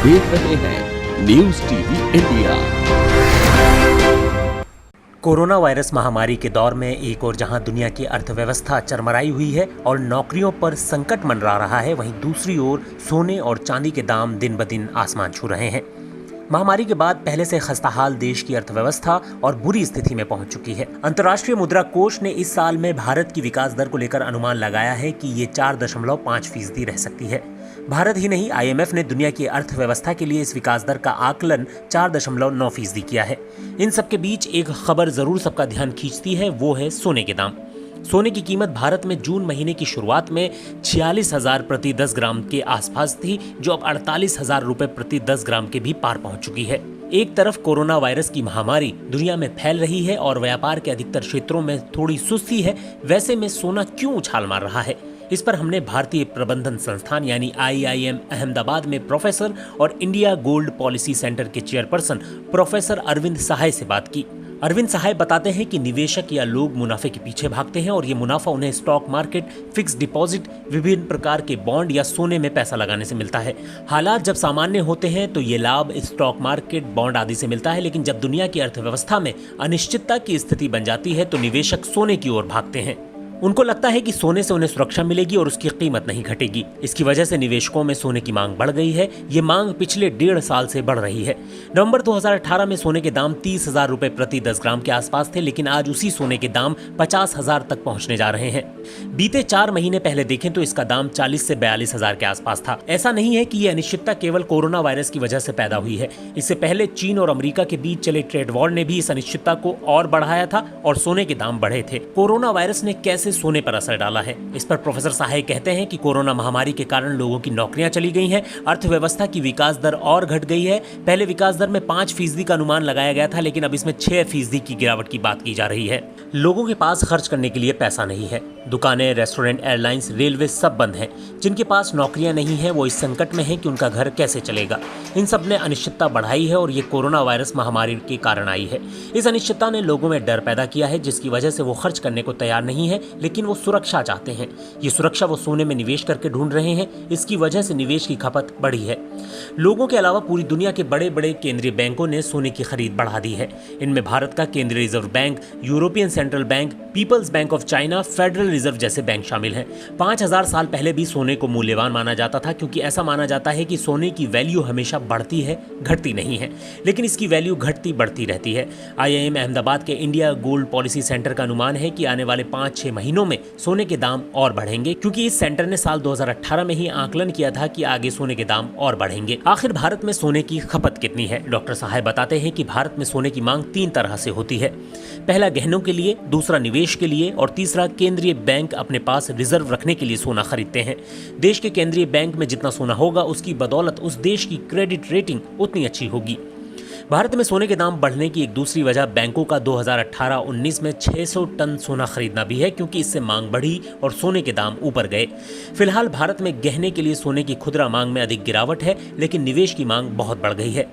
देख रहे हैं news TV India. Corona virus महामारी के दौर में एक और जहां दुनिया की अर्थव्यवस्था चरमराई हुई है और नौकरियों पर संकट मंडरा रहा है, वहीं दूसरी ओर सोने और चांदी के दाम दिन ब दिन आसमान छू रहे हैं। महामारी के बाद पहले से खस्ताहाल देश की अर्थव्यवस्था और बुरी स्थिति में पहुंच चुकी है। अंतर्राष्ट्रीय मुद्रा कोष ने इस साल में भारत की विकास दर को लेकर अनुमान लगाया है कि ये 4.5% रह सकती है। भारत ही नहीं, IMF ने दुनिया की अर्थव्यवस्था के लिए इस विकास दर का आकलन 4.9% किया है। इन सबके बीच एक खबर जरूर सबका ध्यान खींचती है, वो है सोने के दाम। सोने की कीमत भारत में जून महीने की शुरुआत में 46,000 प्रति 10 ग्राम के आसपास थी, जो अब 48,000 रुपए प्रति 10 ग्राम के भी पार पहुंच चुकी है। एक तरफ कोरोना वायरस की महामारी दुनिया में फैल रही है और व्यापार के अधिकतर क्षेत्रों में थोड़ी सुस्ती है, वैसे में सोना क्यों उछाल मार रहा है? इस पर हमने भारतीय प्रबंधन संस्थान यानी IIM अहमदाबाद में प्रोफेसर और इंडिया गोल्ड पॉलिसी सेंटर के चेयरपर्सन प्रोफेसर अरविंद सहाय से बात की। अरविंद सहाय बताते हैं कि निवेशक या लोग मुनाफे के पीछे भागते हैं और ये मुनाफा उन्हें स्टॉक मार्केट, फिक्स डिपॉजिट, विभिन्न प्रकार के बॉन्ड या सोने में पैसा लगाने से मिलता है। हालात जब सामान्य होते हैं तो ये लाभ स्टॉक मार्केट, बॉन्ड आदि से मिलता है, लेकिन जब दुनिया की अर्थव्यवस्था में अनिश्चितता की स्थिति बन जाती है तो निवेशक सोने की ओर भागते हैं। उनको लगता है कि सोने से उन्हें सुरक्षा मिलेगी और उसकी कीमत नहीं घटेगी। इसकी वजह से निवेशकों में सोने की मांग बढ़ गई है। ये मांग पिछले 1.5 साल से बढ़ रही है। नवंबर 2018 में सोने के दाम 30,000 रुपए प्रति 10 ग्राम के आसपास थे, लेकिन आज उसी सोने के दाम 50,000 तक पहुंचने जा रहे हैं। बीते 4 महीने पहले देखें तो इसका दाम 40 से 42,000 के आसपास था। ऐसा नहीं है कि ये अनिश्चितता केवल कोरोना वायरस की वजह से पैदा हुई है। इससे पहले चीन और अमेरिका के बीच चले ट्रेड वॉर ने भी इस अनिश्चितता को और बढ़ाया था और सोने के दाम बढ़े थे। कोरोना वायरस ने कैसे सोने पर असर डाला है, इस पर प्रोफेसर सहाय कहते हैं कि कोरोना महामारी के कारण लोगों की नौकरियां चली गई हैं, अर्थव्यवस्था की विकास दर और घट गई है। पहले विकास दर में 5% का अनुमान लगाया गया था, लेकिन अब इसमें 6% की गिरावट की बात की जा रही है। लोगों के पास खर्च करने के लिए पैसा नहीं है। दुकानें, रेस्टोरेंट, एयरलाइंस, रेलवे सब बंद हैं। जिनके पास नौकरियां नहीं है वो इस संकट में है कि उनका घर कैसे चलेगा। इन सब ने अनिश्चितता बढ़ाई है और ये कोरोना वायरस महामारी के कारण आई है। इस अनिश्चितता ने लोगों में डर पैदा किया है, जिसकी वजह से वो खर्च करने को तैयार नहीं है, लेकिन वो सुरक्षा चाहते हैं। ये सुरक्षा वो सोने में निवेश करके ढूंढ रहे हैं। इसकी वजह से निवेश की खपत बढ़ी है। लोगों के अलावा पूरी दुनिया के बड़े बड़े केंद्रीय बैंकों ने सोने की खरीद बढ़ा दी है। इनमें भारत का केंद्रीय reserve bank, European Central Bank, People's Bank of China, Federal Reserve जैसे बैंक शामिल हैं। 5000 साल पहले भी सोने को मूल्यवान माना जाता था, क्योंकि ऐसा माना जाता है कि सोने की वैल्यू हमेशा बढ़ती है, घटती नहीं है। लेकिन इसकी वैल्यू घटती बढ़ती रहती है। IIM अहमदाबाद के इंडिया गोल्ड पॉलिसी सेंटर का अनुमान है कि आने वाले 5-6 महीनों में सोने के दाम और बढ़ेंगे, क्योंकि इस सेंटर ने साल 2018 में ही आकलन किया था कि आगे सोने के दाम और बढ़ेंगे। आखिर भारत में सोने की खपत कितनी है? डॉक्टर सहाय बताते हैं कि भारत में सोने की मांग 3 तरह से होती है। पहला गहनों के लिए, दूसरा निवेश के लिए और तीसरा केंद्रीय बैंक अपने पास रिजर्व रखने के लिए सोना खरीदते हैं। देश के केंद्रीय बैंक में जितना सोना होगा, उसकी बदौलत उस देश की क्रेडिट रेटिंग उतनी अच्छी होगी। भारत में सोने के दाम बढ़ने की एक दूसरी वजह बैंकों का 2018-19 में 600 टन सोना खरीदना भी है, क्योंकि इससे मांग बढ़ी और सोने के दाम ऊपर गए। फिलहाल भारत में गहने के लिए सोने की खुदरा मांग में अधिक गिरावट है, लेकिन निवेश की मांग बहुत बढ़ गई है।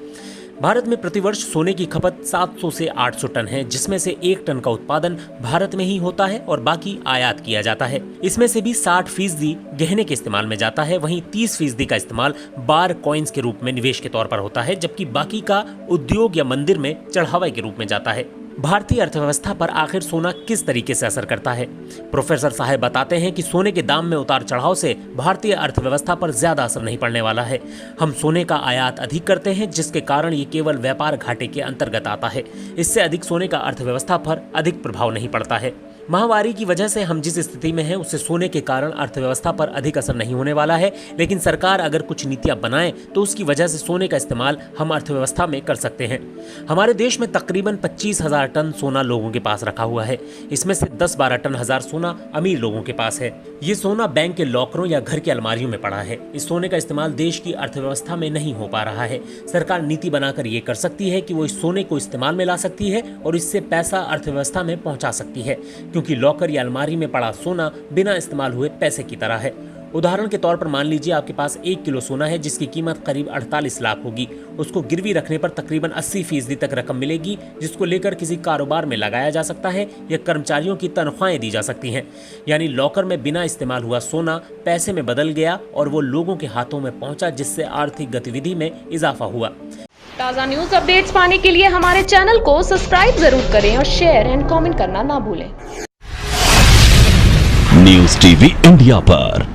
भारत में प्रतिवर्ष सोने की खपत 700 से 800 टन है, जिसमें से 1 टन का उत्पादन भारत में ही होता है और बाकी आयात किया जाता है। इसमें से भी 60% गहने के इस्तेमाल में जाता है, वहीं 30% का इस्तेमाल बार कॉइन्स के रूप में निवेश के तौर पर होता है, जबकि बाकी का उद्योग या मंदिर में चढ़ावा के रूप में जाता है। भारतीय अर्थव्यवस्था पर आखिर सोना किस तरीके से असर करता है? प्रोफेसर साहब बताते हैं कि सोने के दाम में उतार चढ़ाव से भारतीय अर्थव्यवस्था पर ज्यादा असर नहीं पड़ने वाला है। हम सोने का आयात अधिक करते हैं, जिसके कारण ये केवल व्यापार घाटे के अंतर्गत आता है। इससे अधिक सोने का अर्थव्यवस्था पर अधिक प्रभाव नहीं पड़ता है। महामारी की वजह से हम जिस स्थिति में हैं, उससे सोने के कारण अर्थव्यवस्था पर अधिक असर नहीं होने वाला है, लेकिन सरकार अगर कुछ नीतियां बनाए तो उसकी वजह से सोने का इस्तेमाल हम अर्थव्यवस्था में कर सकते हैं। हमारे देश में तकरीबन 25,000 टन सोना लोगों के पास रखा हुआ है। इसमें से 10-12 टन हजार सोना अमीर लोगों के पास है। ये सोना बैंक के लॉकरों या घर की अलमारियों में पड़ा है। इस सोने का इस्तेमाल देश की अर्थव्यवस्था में नहीं हो पा रहा है। सरकार नीति बनाकर ये कर सकती है कि वो इस सोने को इस्तेमाल में ला सकती है और इससे पैसा अर्थव्यवस्था में पहुंचा सकती है, क्योंकि लॉकर या अलमारी में पड़ा सोना बिना इस्तेमाल हुए पैसे की तरह है। उदाहरण के तौर पर मान लीजिए आपके पास 1 किलो सोना है जिसकी कीमत करीब 48 लाख होगी। उसको गिरवी रखने पर तकरीबन 80% तक रकम मिलेगी, जिसको लेकर किसी कारोबार में लगाया जा सकता है या कर्मचारियों की तनख्वाहें दी जा सकती हैं। यानी लॉकर में बिना इस्तेमाल हुआ सोना पैसे में बदल गया और वो लोगों के हाथों में पहुंचा, जिससे आर्थिक गतिविधि में इजाफा हुआ। ताज़ा न्यूज अपडेट्स पाने के लिए हमारे चैनल को सब्सक्राइब जरूर करें और शेयर एंड कमेंट करना ना भूलें। न्यूज़ टीवी इंडिया पर